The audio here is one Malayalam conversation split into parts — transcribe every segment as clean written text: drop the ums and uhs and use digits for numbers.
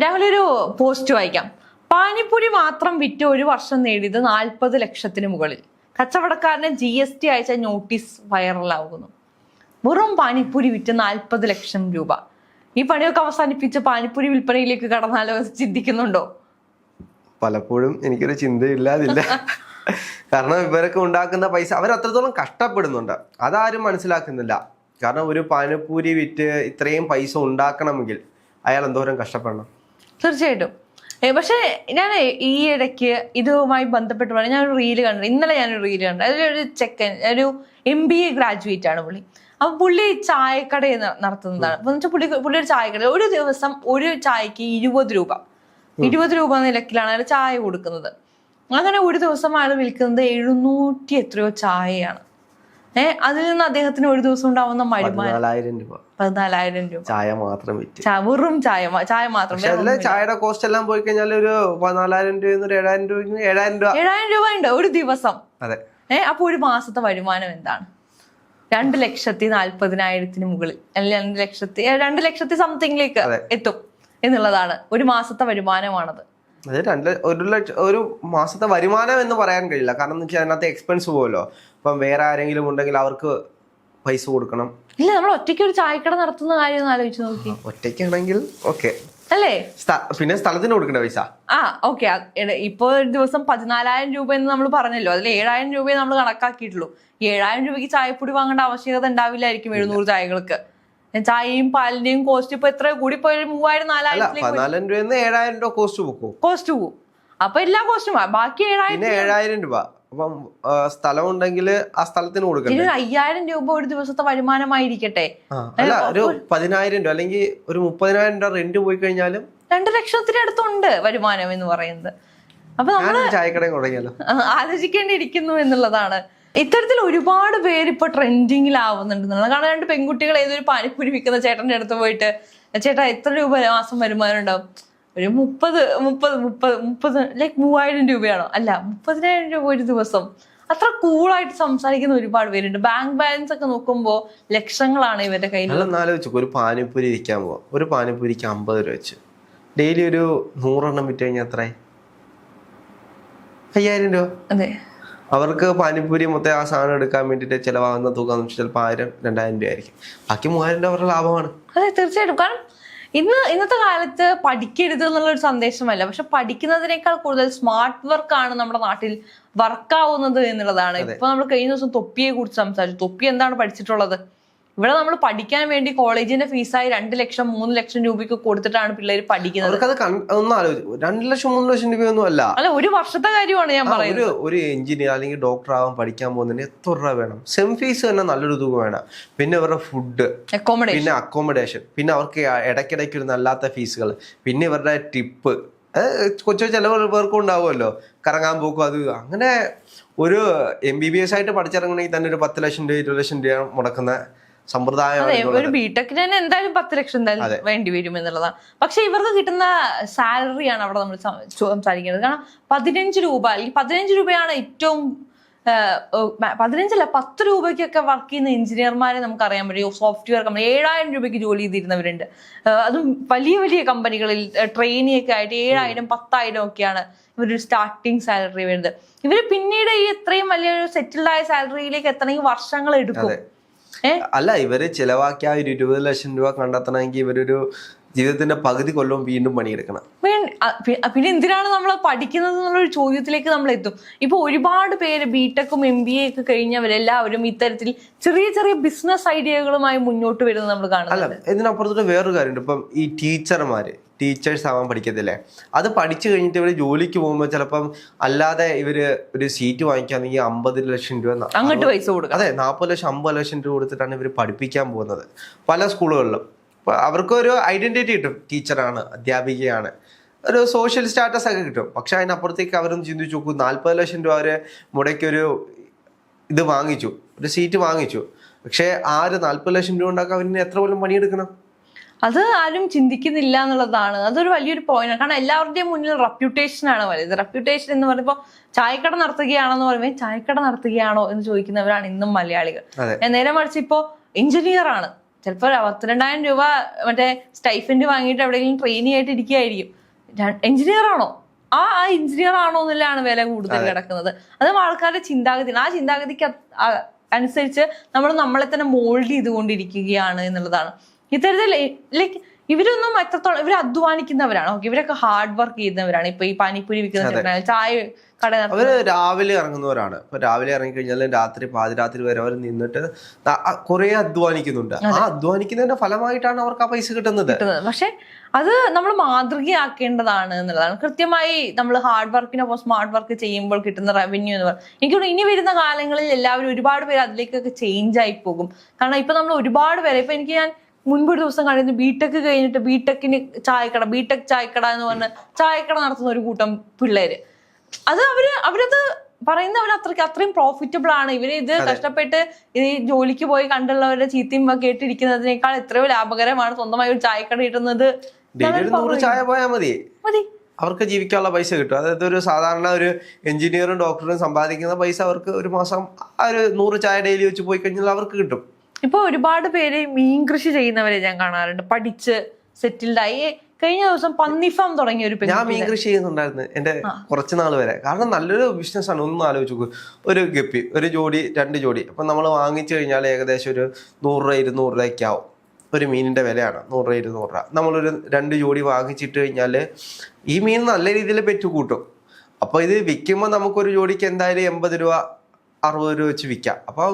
രാഹുൽ ഒരു പോസ്റ്റ് വായിക്കാം. പാനിപ്പൂരി മാത്രം വിറ്റ് ഒരു വർഷം നേടിയത് 40 ലക്ഷത്തിന് മുകളിൽ. കച്ചവടക്കാരന് GST അയച്ച നോട്ടീസ് വൈറലാകുന്നു. വെറും പാനിപ്പൂരി വിറ്റ് 40 ലക്ഷം രൂപ. ഈ പണിയൊക്കെ അവസാനിപ്പിച്ച് പാനിപ്പൂരി വിൽപ്പനയിലേക്ക് കടന്നാലോ ചിന്തിക്കുന്നുണ്ടോ? പലപ്പോഴും എനിക്കൊരു ചിന്തയില്ലാതില്ല. കാരണം ഇവരൊക്കെ ഉണ്ടാക്കുന്ന പൈസ അവർ അത്രത്തോളം കഷ്ടപ്പെടുന്നുണ്ട്, അതാരും മനസ്സിലാക്കുന്നില്ല. കാരണം ഒരു പാനിപ്പൂരി വിറ്റ് ഇത്രയും പൈസ ഉണ്ടാക്കണമെങ്കിൽ അയാൾ എന്തോരം കഷ്ടപ്പെടണം. തീർച്ചയായിട്ടും. പക്ഷെ ഞാൻ ഈ ഇടയ്ക്ക് ഇതുമായി ബന്ധപ്പെട്ട് പറയാം, ഞാനൊരു റീല് കണ്ടു. ഇന്നലെ ഞാനൊരു റീല് കണ്ടു. അതിലൊരു ചെക്കൻ, ഒരു MBA ഗ്രാജുവേറ്റ് ആണ് പുള്ളി. അപ്പൊ പുള്ളി ചായക്കട നടത്തുന്നതാണ്. അപ്പൊ വെച്ചാൽ പുള്ളി ഒരു ചായക്കട, ഒരു ദിവസം ഒരു ചായക്ക് 20 രൂപ നിരക്കിലാണ് അയാൾ ചായ കൊടുക്കുന്നത്. അങ്ങനെ ഒരു ദിവസം അയാൾ വിൽക്കുന്നത് 700 എത്രയോ ചായയാണ്. അതിൽ നിന്ന് അദ്ദേഹത്തിന് ഒരു ദിവസം ഉണ്ടാവുന്ന വരുമാനം 14,000 രൂപ. ചായ മാത്രം വിറ്റ്, വെറും ചായ മാത്രം. ചായയുടെ കോസ്റ്റ് എല്ലാം പോയി കഴിഞ്ഞാൽ ഒരു 14,000 രൂപ 7,000 രൂപ ഉണ്ട് ഒരു ദിവസം. അതെ. അപ്പൊ ഒരു മാസത്തെ വരുമാനം എന്താണ്? 2,40,000 മുകളിൽ, അല്ലെങ്കിൽ 2,00,000 സംതിങ്ങിലേക്ക് എത്തും എന്നുള്ളതാണ് ഒരു മാസത്തെ വരുമാനമാണത്. അത് 1,00,000 ഒരു മാസത്തെ വരുമാനം എന്ന് പറയാൻ കഴിയില്ല. കാരണം എന്ന് വെച്ചാൽ അതിനകത്ത് എക്സ്പെൻസ് പോകുമല്ലോ. ഇപ്പം വേറെ ആരെങ്കിലും ഉണ്ടെങ്കിൽ അവർക്ക് പൈസ കൊടുക്കണം. ഇല്ല, നമ്മൾ ഒറ്റയ്ക്ക് ഒരു ചായക്കട നടത്തുന്ന കാര്യം ഒന്ന് ആലോചിച്ച് നോക്കി. ഒറ്റയ്ക്കാണെങ്കിൽ ഓക്കെ അല്ലേ? പിന്നെ സ്ഥലത്തിന് കൊടുക്കേണ്ട പൈസ. ഓക്കെ. ഇപ്പൊ ഒരു ദിവസം 14,000 രൂപ എന്ന് നമ്മൾ പറഞ്ഞല്ലോ, അതിൽ 7,000 രൂപയെ നമ്മൾ കണക്കാക്കിയിട്ടുള്ളൂ. 7,000 രൂപയ്ക്ക് ചായപ്പൊടി വാങ്ങേണ്ട ആവശ്യകത ഉണ്ടാവില്ലായിരിക്കും 700 ചായകൾക്ക്. ചായയും പാലിന്റെയും കോസ്റ്റ് ഇപ്പൊ എത്ര കൂടി പോയ 3,000-4,000 7,000 രൂപ കോസ്റ്റ് പോകും. അപ്പൊ എല്ലാ കോസ്റ്റും ബാക്കി 7,000 രൂപ. അപ്പം സ്ഥലം ഉണ്ടെങ്കിൽ ആ സ്ഥലത്തിന് കൊടുക്കണം. 5,000 രൂപ ഒരു ദിവസത്തെ വരുമാനമായിരിക്കട്ടെ. അല്ല, ഒരു 10,000 രൂപ അല്ലെങ്കിൽ ഒരു 30,000 രൂപ റെന്റ് പോയി കഴിഞ്ഞാലും 2 ലക്ഷത്തിന് അടുത്തുണ്ട് വരുമാനം എന്ന് പറയുന്നത്. അപ്പൊ നമ്മള് ചായക്കടയും തുടങ്ങിയാലോ ആലോചിക്കേണ്ടിയിരിക്കുന്നു എന്നുള്ളതാണ്. ഇത്തരത്തിൽ ഒരുപാട് പേര് ഇപ്പൊ ട്രെൻഡിങ്ങിലാവുന്നുണ്ടെന്നുള്ളത്. കാരണം 2 പെൺകുട്ടികൾ ഏതൊരു പാനിപ്പൂരി വിൽക്കുന്ന ചേട്ടന്റെ അടുത്ത് പോയിട്ട്, ചേട്ടാ എത്ര രൂപ മാസം വരുമാനം ഉണ്ടാവും? ഒരു 30 ലൈക്ക് 3,000 രൂപയാണോ? അല്ല, 30,000 രൂപ ഒരു ദിവസം. അത്ര കൂളായിട്ട് സംസാരിക്കുന്ന ഒരുപാട് പേരുണ്ട്. ബാങ്ക് ബാലൻസ് ഒക്കെ നോക്കുമ്പോ ലക്ഷങ്ങളാണ് ഇവരുടെ കയ്യിൽ. ആലോചിച്ചു, ഒരു പാനിപ്പൂരി വിൽക്കാൻ പോവാം. ഒരു പാനിപ്പൂരിക്ക് 50 രൂപ വെച്ച് ഡെയിലി ഒരു 100 എണ്ണം വിറ്റ് കഴിഞ്ഞാൽ എത്ര? 5,000 രൂപ. അതെ. അവർക്ക് പാനിപ്പൂരി മൊത്തം ആ സാധനം എടുക്കാൻ വേണ്ടിയിട്ട് ചിലവാകുന്ന തുക ചിലപ്പോൾ 1,000-2,000 രൂപ ആയിരിക്കും. ബാക്കി 3,000 രൂപ അവരുടെ ലാഭമാണ്. അതെ, തീർച്ചയായിട്ടും. കാരണം ഇന്നത്തെ കാലത്ത് പഠിക്കരുത് എന്നുള്ളൊരു സന്ദേശമല്ല, പക്ഷെ പഠിക്കുന്നതിനേക്കാൾ കൂടുതൽ സ്മാർട്ട് വർക്കാണ് നമ്മുടെ നാട്ടിൽ വർക്കാവുന്നത് എന്നുള്ളതാണ്. ഇപ്പൊ നമ്മൾ കഴിഞ്ഞ ദിവസം തൊപ്പിയെ കുറിച്ച് സംസാരിച്ചു. തൊപ്പി എന്താണ് പഠിച്ചിട്ടുള്ളത്? ഇവിടെ നമ്മൾ പഠിക്കാൻ വേണ്ടി കോളേജിന്റെ ഫീസായി 2 ലക്ഷം 3 ലക്ഷം രൂപയ്ക്ക് കൊടുത്തിട്ടാണ് പിള്ളേർ പഠിക്കുന്നത്. 2 ലക്ഷം 3 ലക്ഷം രൂപയൊന്നും അല്ല, ഒരു വർഷത്തെ കാര്യമാണ് ഞാൻ പറയുന്നത്. ഒരു എഞ്ചിനീയർ അല്ലെങ്കിൽ ഡോക്ടർ ആവാൻ പഠിക്കാൻ പോകുന്നതിന് എത്ര രൂപ വേണം? സെം ഫീസ് തന്നെ നല്ലൊരു തുക വേണം. പിന്നെ ഇവരുടെ ഫുഡ്, പിന്നെ അക്കോമഡേഷൻ, പിന്നെ അവർക്ക് ഇടയ്ക്കിടയ്ക്ക് ഒരു നല്ലാത്ത ഫീസുകൾ, പിന്നെ ഇവരുടെ ടിപ്പ്, കൊച്ചു ചിലവർക്കും ഉണ്ടാവുമല്ലോ, കറങ്ങാൻ പോക്കും, അത് അങ്ങനെ. ഒരു MBBS ആയിട്ട് പഠിച്ചിറങ്ങണമെങ്കിൽ തന്നെ ഒരു 10 ലക്ഷം രൂപ 20 ലക്ഷം രൂപ മുടക്കുന്ന സമ്പ്രദായം. ഒരു ബിടെക്കിന് തന്നെ എന്തായാലും 10 ലക്ഷം എന്തായാലും വേണ്ടി വരും എന്നുള്ളതാണ്. പക്ഷെ ഇവർക്ക് കിട്ടുന്ന സാലറിയാണ് അവിടെ നമ്മൾ സംസാരിക്കുന്നത്. കാരണം 15 രൂപ അല്ലെങ്കിൽ 15 രൂപയാണ് ഏറ്റവും 15 10 രൂപയ്ക്കൊക്കെ വർക്ക് ചെയ്യുന്ന എഞ്ചിനീയർമാരെ നമുക്ക് അറിയാൻ പറ്റും. സോഫ്റ്റ്വെയർ കമ്പനി 7,000 രൂപയ്ക്ക് ജോലി ചെയ്തിരുന്നവരുണ്ട്. അതും വലിയ വലിയ കമ്പനികളിൽ ട്രെയിനിയൊക്കെ ആയിട്ട് 7,000-10,000 ഒക്കെയാണ് ഇവരൊരു സ്റ്റാർട്ടിങ് സാലറി വരുന്നത്. ഇവര് പിന്നീട് ഈ ഇത്രയും വലിയൊരു സെറ്റിൽഡ് ആയ സാലറിയിലേക്ക് എത്തണമെങ്കിൽ വർഷങ്ങൾ എടുക്കും. അല്ല, ഇവര് ചിലവാക്കിയ 20 ലക്ഷം രൂപ കണ്ടെത്തണമെങ്കിൽ ഇവരൊരു ജീവിതത്തിന്റെ പകുതി കൊല്ലവും വീണ്ടും പണിയെടുക്കണം. പിന്നെ എന്തിനാണ് നമ്മൾ പഠിക്കുന്നത് എന്നുള്ളൊരു ചോദ്യത്തിലേക്ക് നമ്മൾ എത്തും. ഇപ്പൊ ഒരുപാട് പേര് ബിടെക്കും MBA ഒക്കെ കഴിഞ്ഞവരെല്ലാവരും ഇത്തരത്തിൽ ചെറിയ ചെറിയ ബിസിനസ് ഐഡിയകളുമായി മുന്നോട്ട് വരുന്നത് നമ്മൾ കാണുന്നത്. അല്ല, ഇതിനപ്പുറത്തോട്ട് വേറൊരു കാര്യമുണ്ട്. ഇപ്പം ഈ ടീച്ചേഴ്സ് ആവാൻ പഠിക്കത്തില്ലേ, അത് പഠിച്ചു കഴിഞ്ഞിട്ട് ഇവര് ജോലിക്ക് പോകുമ്പോൾ ചിലപ്പം അല്ലാതെ ഇവര് ഒരു സീറ്റ് വാങ്ങിക്കുകയാണെങ്കിൽ 50 ലക്ഷം രൂപ അങ്ങോട്ട് പൈസ കൊടുക്കും. അതെ, 40 ലക്ഷം 50 ലക്ഷം രൂപ കൊടുത്തിട്ടാണ് ഇവർ പഠിപ്പിക്കാൻ പോകുന്നത് പല സ്കൂളുകളിലും. അവർക്കൊരു ഐഡന്റിറ്റി കിട്ടും, ടീച്ചറാണ്, അധ്യാപികയാണ്, ഒരു സോഷ്യൽ സ്റ്റാറ്റസ് ഒക്കെ കിട്ടും. പക്ഷെ അതിനപ്പുറത്തേക്ക് അവരൊന്ന് ചിന്തിച്ചു നോക്കൂ, 40 ലക്ഷം രൂപ അവര് മുടക്കൊരു ഇത് വാങ്ങിച്ചു, ഒരു സീറ്റ് വാങ്ങിച്ചു. പക്ഷെ ആ ഒരു 40 ലക്ഷം രൂപ ഉണ്ടാക്കാൻ അവരിന് എത്ര കൊല്ലം പണിയെടുക്കണം? അത് ആരും ചിന്തിക്കുന്നില്ല എന്നുള്ളതാണ്. അതൊരു വലിയൊരു പോയിന്റാണ്. കാരണം എല്ലാവരുടെയും മുന്നിൽ റെപ്യൂട്ടേഷനാണ് വലുത്. റെപ്യൂട്ടേഷൻ എന്ന് പറയുമ്പോൾ ചായക്കട നടത്തുകയാണെന്ന് പറയുമ്പോൾ ചായക്കട നടത്തുകയാണോ എന്ന് ചോദിക്കുന്നവരാണ് ഇന്നും മലയാളികൾ. നേരെ മറിച്ച് ഇപ്പോ എഞ്ചിനീയർ ആണ്, ചിലപ്പോൾ 32,000 രൂപ മറ്റേ സ്റ്റൈഫൻഡ് വാങ്ങിയിട്ട് എവിടെയെങ്കിലും ട്രെയിനി ആയിട്ട് ഇരിക്കുകയായിരിക്കും. എഞ്ചിനീയർ ആണോ, ആ എഞ്ചിനീയർ ആണോ എന്നുള്ളതാണ് വില കൂടുതൽ കിടക്കുന്നത്. അതും ആൾക്കാരുടെ ചിന്താഗതിയാണ്. ആ ചിന്താഗതിക്ക് അനുസരിച്ച് നമ്മൾ നമ്മളെ തന്നെ മോൾഡ് ചെയ്തുകൊണ്ടിരിക്കുകയാണ് എന്നുള്ളതാണ്. ഇത്തരത്തിൽ ലൈക്ക് ഇവരൊന്നും എത്രത്തോളം ഇവർ അധ്വാനിക്കുന്നവരാണ്. ഓക്കെ, ഇവരൊക്കെ ഹാർഡ് വർക്ക് ചെയ്യുന്നവരാണ്. ഇപ്പൊ ഈ പാനിപ്പൂരി വിൽക്കുന്ന ചായ കട അവര് രാവിലെ ഇറങ്ങുന്നവരാണ്. ഇപ്പൊ രാവിലെ ഇറങ്ങിക്കഴിഞ്ഞാൽ രാത്രി പാതിരാത്രി വരെ അവർ നിന്നിട്ട് കുറെ അധ്വാനിക്കുന്നുണ്ട്. ആ അധ്വാനിക്കുന്നതിന്റെ ഫലമായിട്ടാണ് അവർക്ക് ആ പൈസ കിട്ടുന്നത്. പക്ഷെ അത് നമ്മൾ മാതൃകയാക്കേണ്ടതാണ് എന്നുള്ളതാണ്. കൃത്യമായി നമ്മൾ ഹാർഡ് വർക്കിനൊപ്പം സ്മാർട്ട് വർക്ക് ചെയ്യുമ്പോൾ കിട്ടുന്ന റവന്യൂ എന്ന് പറയുന്നത് എനിക്ക് തോന്നുന്നു ഇനി വരുന്ന കാലങ്ങളിൽ എല്ലാവരും ഒരുപാട് പേര് അതിലേക്കൊക്കെ ചേഞ്ച് ആയി പോകും. കാരണം ഇപ്പൊ നമ്മൾ ഒരുപാട് പേരെ ഇപ്പൊ ഞാൻ മുൻപൊരു ദിവസം കണ്ടിരുന്നു ബിടെക് കഴിഞ്ഞിട്ട് ബിടെക്കിന് ചായക്കട, ബിടെക് ചായക്കട എന്ന് പറഞ്ഞ് ചായക്കട നടത്തുന്ന ഒരു കൂട്ടം പിള്ളേര്. അത് അവരത് പറയുന്നവർ അത്രയും പ്രോഫിറ്റബിൾ ആണ്. ഇവര് ഇത് കഷ്ടപ്പെട്ട് ഈ ജോലിക്ക് പോയി കണ്ടുള്ളവരുടെ ചീത്തയും കേട്ടിരിക്കുന്നതിനേക്കാൾ എത്രയോ ലാഭകരമാണ് സ്വന്തമായി ഒരു ചായക്കട ഇടുന്നത്. 100 ചായ പോയാൽ മതി, അവർക്ക് ജീവിക്കാനുള്ള പൈസ കിട്ടും. അതായത് ഒരു സാധാരണ ഒരു എഞ്ചിനീയറും ഡോക്ടറും സമ്പാദിക്കുന്ന പൈസ അവർക്ക് ഒരു മാസം 100 ചായ ഡെയിലി വെച്ച് പോയി കഴിഞ്ഞാൽ അവർക്ക് കിട്ടും. ഇപ്പൊ ഒരുപാട് പേര് മീൻ കൃഷി ചെയ്യുന്നവരെ ഞാൻ കാണാറുണ്ട്, പഠിച്ച് സെറ്റിൽഡ് ആയി. കഴിഞ്ഞ ദിവസം പന്നി ഫാം തുടങ്ങിയ ഒരു ഞാൻ മീൻ കൃഷി ചെയ്യുന്നുണ്ടായിരുന്നു എന്റെ കുറച്ച് നാൾ വരെ. കാരണം നല്ലൊരു ബിസിനസ് ആണ്. ഒന്നും ആലോചിച്ച് നോക്കും, ഒരു ഗപ്പി, ഒരു ജോഡി 2 ജോഡി അപ്പൊ നമ്മൾ വാങ്ങിച്ചു കഴിഞ്ഞാൽ ഏകദേശം ഒരു 100 രൂപ 200 രൂപയ്ക്ക് ആവും. ഒരു മീനിന്റെ വിലയാണ് 100 രൂപ 200 രൂപ. നമ്മളൊരു 2 ജോഡി വാങ്ങിച്ചിട്ട് കഴിഞ്ഞാല് ഈ മീൻ നല്ല രീതിയിൽ പെറ്റു കൂട്ടും. അപ്പൊ ഇത് വിൽക്കുമ്പോൾ നമുക്കൊരു ജോഡിക്ക് എന്തായാലും 80 രൂപ 60 രൂപ വെച്ച് വിൽക്കാം. അപ്പൊ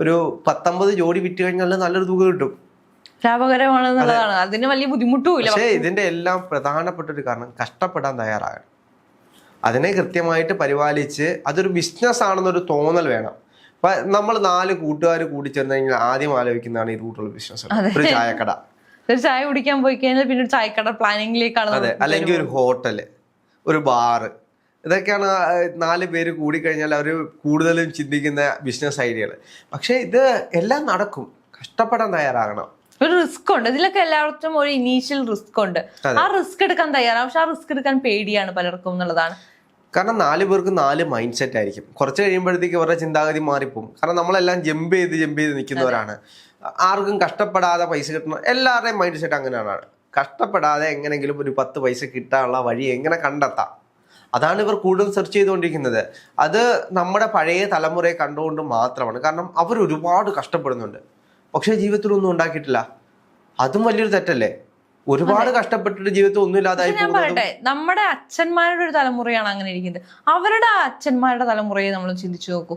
ഒരു 19 ജോഡി വിറ്റ് കഴിഞ്ഞാൽ നല്ലൊരു തുക കിട്ടും, ലാഭകരമാണെന്നുള്ളതാണ്. അതിന് വലിയ ബുദ്ധിമുട്ടുമില്ല. പക്ഷേ ഇതിന്റെ എല്ലാം പ്രധാനപ്പെട്ട ഒരു കാരണം കഷ്ടപ്പെടാൻ തയ്യാറാകണം. അതിനെ കൃത്യമായിട്ട് പരിപാലിച്ച് അതൊരു ബിസിനസ് ആണെന്നൊരു തോന്നൽ വേണം. അപ്പൊ നമ്മൾ 4 കൂട്ടുകാർ കൂടി ചേർന്ന് കഴിഞ്ഞാൽ ആദ്യം ആലോചിക്കുന്നതാണ് ഈ റൂട്ടുള്ള ബിസിനസ്. ഒരു ചായക്കട, ഒരു ചായ കുടിക്കാൻ പോയി കഴിഞ്ഞാൽ പിന്നെ ഒരു ചായക്കട പ്ലാനിങ്ങിലേക്കാണ്. അതെ, അല്ലെങ്കിൽ ഒരു ഹോട്ടല്, ഒരു ബാറ്. ഇതൊക്കെയാണ് 4 പേര് കൂടിക്കഴിഞ്ഞാൽ അവർ കൂടുതലും ചിന്തിക്കുന്ന ബിസിനസ് ഐഡിയകൾ. പക്ഷെ ഇത് എല്ലാം നടക്കും, കഷ്ടപ്പെടാൻ തയ്യാറാകണം. ഒരു റിസ്ക് ഉണ്ട് ഇതിലൊക്കെ, എല്ലാവർക്കും ഒരു ഇനീഷ്യൽ റിസ്ക് ഉണ്ട്. ആ റിസ്ക് എടുക്കാൻ തയ്യാറാണ്, പക്ഷെ ആ റിസ്ക് എടുക്കാൻ പേടിയാണ് പലർക്കും എന്നുള്ളതാണ്. കാരണം 4 പേർക്ക് 4 മൈൻഡ് സെറ്റ് ആയിരിക്കും. കുറച്ച് കഴിയുമ്പോഴത്തേക്ക് അവരുടെ ചിന്താഗതി മാറിപ്പോകും. കാരണം നമ്മളെല്ലാം ജമ്പ് ചെയ്ത് നിൽക്കുന്നവരാണ്. ആർക്കും കഷ്ടപ്പെടാതെ പൈസ കിട്ടണം, എല്ലാവരുടെയും മൈൻഡ് സെറ്റ് അങ്ങനെയാണ്. കഷ്ടപ്പെടാതെ എങ്ങനെങ്കിലും ഒരു 10 പൈസ കിട്ടാനുള്ള വഴി എങ്ങനെ കണ്ടെത്താം, അതാണ് ഇവർ കൂടുതൽ സെർച്ച് ചെയ്തുകൊണ്ടിരിക്കുന്നത്. അത് നമ്മുടെ പഴയ തലമുറയെ കണ്ടുകൊണ്ട് മാത്രമാണ്. കാരണം അവർ ഒരുപാട് കഷ്ടപ്പെടുന്നുണ്ട്, പക്ഷേ ജീവിതത്തിലൊന്നും ഉണ്ടാക്കിയിട്ടില്ല. അതും വലിയൊരു തെറ്റല്ലേ? ഒരുപാട് കഷ്ടപ്പെട്ടിട്ട് ജീവിതത്തിൽ ഒന്നും ഇല്ലാതായി. ഞാൻ പറയട്ടെ, നമ്മുടെ അച്ഛന്മാരുടെ ഒരു തലമുറയാണ് അങ്ങനെ ഇരിക്കുന്നത്. അവരുടെ അച്ഛന്മാരുടെ തലമുറയെ നമ്മൾ ചിന്തിച്ചു നോക്കൂ.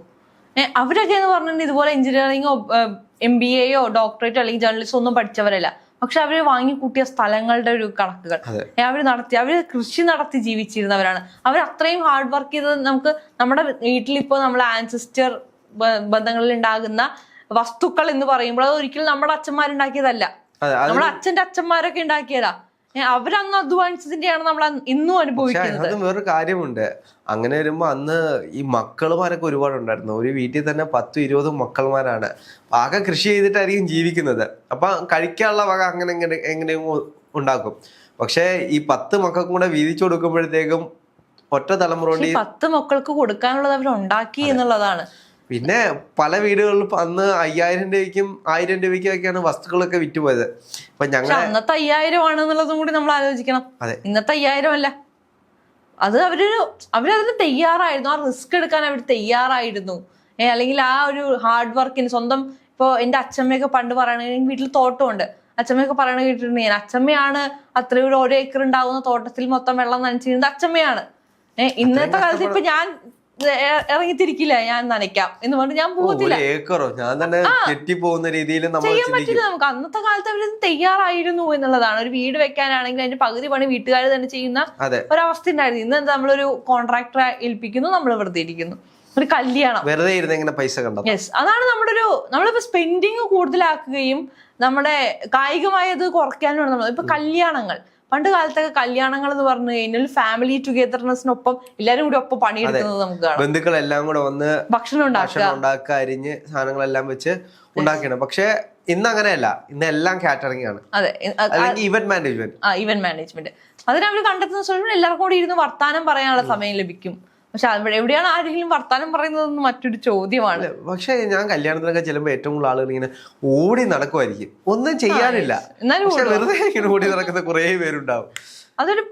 അവരൊക്കെ എന്ന് പറഞ്ഞിട്ടുണ്ടെങ്കിൽ ഇതുപോലെ എഞ്ചിനീയറിംഗോ MBA ഡോക്ടറേറ്റോ അല്ലെങ്കിൽ ജേർണലിസ്റ്റോ ഒന്നും പഠിച്ചവരല്ല. പക്ഷെ അവര് വാങ്ങിക്കൂട്ടിയ സ്ഥലങ്ങളുടെ ഒരു കണക്കുകൾ അവര് കൃഷി നടത്തി ജീവിച്ചിരുന്നവരാണ്. അവർ അത്രയും ഹാർഡ് വർക്ക് ചെയ്തത് നമുക്ക് നമ്മുടെ വീട്ടിലിപ്പോ നമ്മളെ ആൻസിസ്റ്റർ ബന്ധങ്ങളിൽ ഉണ്ടാകുന്ന വസ്തുക്കൾ എന്ന് പറയുമ്പോൾ അത് ഒരിക്കലും നമ്മുടെ അച്ഛന്മാരുണ്ടാക്കിയതല്ല, നമ്മുടെ അച്ഛന്റെ അച്ഛന്മാരൊക്കെ ഉണ്ടാക്കിയതാ. അവരന്ന് അധ്വാനിച്ചതിന്റെയാണ് നമ്മൾ ഇന്നും അനുഭവിക്കുന്നത്. വേറൊരു കാര്യമുണ്ട്. അങ്ങനെ വരുമ്പോ അന്ന് ഈ മക്കളുമാരൊക്കെ ഒരുപാടുണ്ടായിരുന്നു. ഒരു വീട്ടിൽ തന്നെ 10-20 മക്കളുമാരാണ്. ആകെ കൃഷി ചെയ്തിട്ടായിരിക്കും ജീവിക്കുന്നത്. അപ്പൊ കഴിക്കാനുള്ള വക അങ്ങനെ എങ്ങനെയും ഉണ്ടാക്കും. പക്ഷെ ഈ 10 മക്കൾക്കും കൂടെ വീതിച്ചു കൊടുക്കുമ്പോഴത്തേക്കും ഒറ്റ തലമുറ 10 മക്കൾക്ക് കൊടുക്കാനുള്ളത് അവരുണ്ടാക്കി എന്നുള്ളതാണ്. പിന്നെ പല വീടുകളിലും അന്ന് 5000 രൂപയ്ക്കും 1000 രൂപയ്ക്കും ഒക്കെയാണ് വസ്തുക്കളൊക്കെ വിറ്റുപോയത്. അപ്പൊ ഞങ്ങൾ അന്നത്തെ 5000 ആണെന്നുള്ളതും കൂടി നമ്മൾ ആലോചിക്കണം. ഇന്നത്തെ 5000 അല്ല. അത് അവരതിന് തയ്യാറായിരുന്നു, ആ റിസ്ക് എടുക്കാൻ അവർ തയ്യാറായിരുന്നു. അല്ലെങ്കിൽ ആ ഒരു ഹാർഡ് വർക്കിന് സ്വന്തം ഇപ്പൊ എന്റെ അച്ഛമ്മയൊക്കെ പണ്ട് പറയണെങ്കിൽ വീട്ടിൽ തോട്ടമുണ്ട്. അച്ഛമ്മയൊക്കെ പറയണ കേട്ടിട്ടുണ്ടെങ്കിൽ അച്ഛമ്മയാണ് അത്രയും 1 ഏക്കർ ഉണ്ടാകുന്ന തോട്ടത്തിൽ മൊത്തം വെള്ളം നനച്ചിരുന്നത് അച്ഛമ്മയാണ്. ഇന്നത്തെ കാലത്ത് ഇപ്പൊ ഞാൻ ഇറങ്ങിത്തിരിക്കില്ല, ഞാൻ നനയ്ക്കാം എന്ന് പറഞ്ഞ് ഞാൻ പോകത്തില്ല. ചെയ്യാൻ പറ്റില്ല നമുക്ക്. അന്നത്തെ കാലത്ത് അവര് തയ്യാറായിരുന്നു എന്നുള്ളതാണ്. ഒരു വീട് വെക്കാനാണെങ്കിൽ അതിന്റെ പകുതി പണി വീട്ടുകാർ തന്നെ ചെയ്യുന്ന ഒരവസ്ഥ ഉണ്ടായിരുന്നു. ഇന്ന് എന്താ, നമ്മളൊരു കോൺട്രാക്ടറെ ഏൽപ്പിക്കുന്നു, നമ്മൾ വെറുതെ ഇരിക്കുന്നു. ഒരു കല്യാണം വെറുതെ ഇരുന്ന് പൈസ കണ്ടു. യെസ്, അതാണ് നമ്മുടെ നമ്മളിപ്പോ സ്പെൻഡിങ് കൂടുതലാക്കുകയും നമ്മുടെ കായികമായത് കുറയ്ക്കാനും നമ്മൾ ഇപ്പൊ കല്യാണങ്ങൾ. പണ്ട് കാലത്തൊക്കെ കല്യാണങ്ങൾ എന്ന് പറഞ്ഞു കഴിഞ്ഞാൽ ഫാമിലി ടുഗദർനെസ്സിനൊപ്പം എല്ലാരും കൂടി ഒപ്പം പണിയെടുക്കുന്നത് നമുക്ക് കാണാം. ബന്ധുക്കളെല്ലാം കൂടെ വന്ന് ഭക്ഷണം ഉണ്ടാക്കുക, അരിഞ്ഞ് സാധനങ്ങളെല്ലാം വെച്ച് ഉണ്ടാക്കണം. പക്ഷെ ഇന്ന് അങ്ങനെയല്ല, ഇന്ന് എല്ലാം കാറ്ററിംഗ് ആണ്. അതെ, ഇവന്റ് മാനേജ്മെന്റ്. അതിനവര് കണ്ടെത്തുന്ന സമയം എല്ലാവർക്കും കൂടി ഇരുന്ന് വർത്താനം പറയാനുള്ള സമയം ലഭിക്കും. പക്ഷെ അവിടെ എവിടെയാണ് ആരെങ്കിലും വർത്താനം പറയുന്നതെന്ന് മറ്റൊരു ചോദ്യമാണ്. പക്ഷെ ഞാൻ കല്യാണത്തിനൊക്കെ ചെല്ലുമ്പോ ഏറ്റവും കൂടുതൽ ആളുകൾ ഇങ്ങനെ ഓടി നടക്കുമായിരിക്കും, ഒന്നും ചെയ്യാനില്ല, പക്ഷെ വെറുതെ ഇങ്ങനെ ഓടി നടക്കുന്ന കുറെ പേരുണ്ടാവും.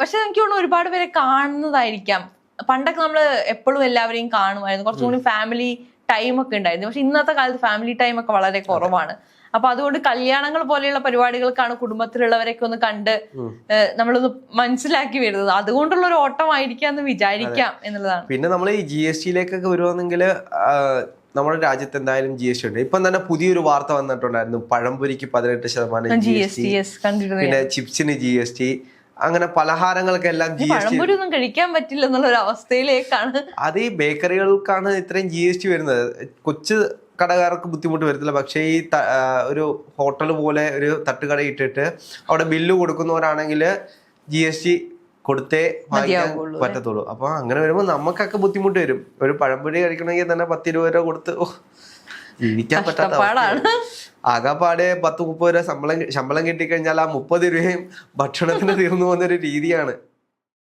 പക്ഷെ എനിക്ക് തോന്നുന്നു ഒരുപാട് പേരെ കാണുന്നതായിരിക്കാം. പണ്ടൊക്കെ നമ്മള് എപ്പോഴും എല്ലാവരെയും കാണുമായിരുന്നു, കുറച്ചുകൂടി ഫാമിലി ടൈം ഒക്കെ ഉണ്ടായിരുന്നു. പക്ഷെ ഇന്നത്തെ കാലത്ത് ഫാമിലി ടൈം ഒക്കെ വളരെ കുറവാണ്. അപ്പൊ അതുകൊണ്ട് കല്യാണങ്ങൾ പോലെയുള്ള പരിപാടികൾക്കാണ് കുടുംബത്തിലുള്ളവരൊക്കെ ഒന്ന് കണ്ട് നമ്മളൊന്ന് മനസ്സിലാക്കി വരുന്നത്. അതുകൊണ്ടുള്ള ഒരു ഓട്ടമായിരിക്കാം എന്ന് വിചാരിക്കാം എന്നുള്ളതാണ്. പിന്നെ നമ്മൾ ഈ GST-യിലേക്കൊക്കെ വരുവാണെങ്കിൽ നമ്മുടെ രാജ്യത്ത് എന്തായാലും GST ഉണ്ട്. ഇപ്പം തന്നെ പുതിയൊരു വാർത്ത വന്നിട്ടുണ്ടായിരുന്നു, പഴംപൊരിക്ക് 18% GST, പിന്നെ ചിപ്സിന് GST, അങ്ങനെ പലഹാരങ്ങൾക്കെല്ലാം GST. ഒന്നും കഴിക്കാൻ പറ്റില്ല എന്നുള്ള ഒരു അവസ്ഥയിലേക്കാണ്. അത് ഈ ബേക്കറികൾക്കാണ് ഇത്രയും GST വരുന്നത്. കൊച്ചു കടക്കാർക്ക് ബുദ്ധിമുട്ട് വരത്തില്ല, പക്ഷേ ഈ ഒരു ഹോട്ടൽ പോലെ ഒരു തട്ടുകട ഇട്ടിട്ട് അവിടെ ബില്ല് കൊടുക്കുന്നവരാണെങ്കിൽ GST കൊടുത്തേ വാങ്ങിക്കാൻ പറ്റത്തുള്ളൂ. അപ്പൊ അങ്ങനെ വരുമ്പോൾ നമുക്കൊക്കെ ബുദ്ധിമുട്ട് വരും. ഒരു പഴംപൊരി കഴിക്കണമെങ്കിൽ തന്നെ 10-20 രൂപ കൊടുത്ത് ജീവിക്കാൻ പറ്റാത്ത ആകെപ്പാടെ 10-30 രൂപ ശമ്പളം കിട്ടിക്കഴിഞ്ഞാൽ ആ 30 രൂപയും ഭക്ഷണത്തിന് തീർന്നു പോകുന്നൊരു രീതിയാണ്.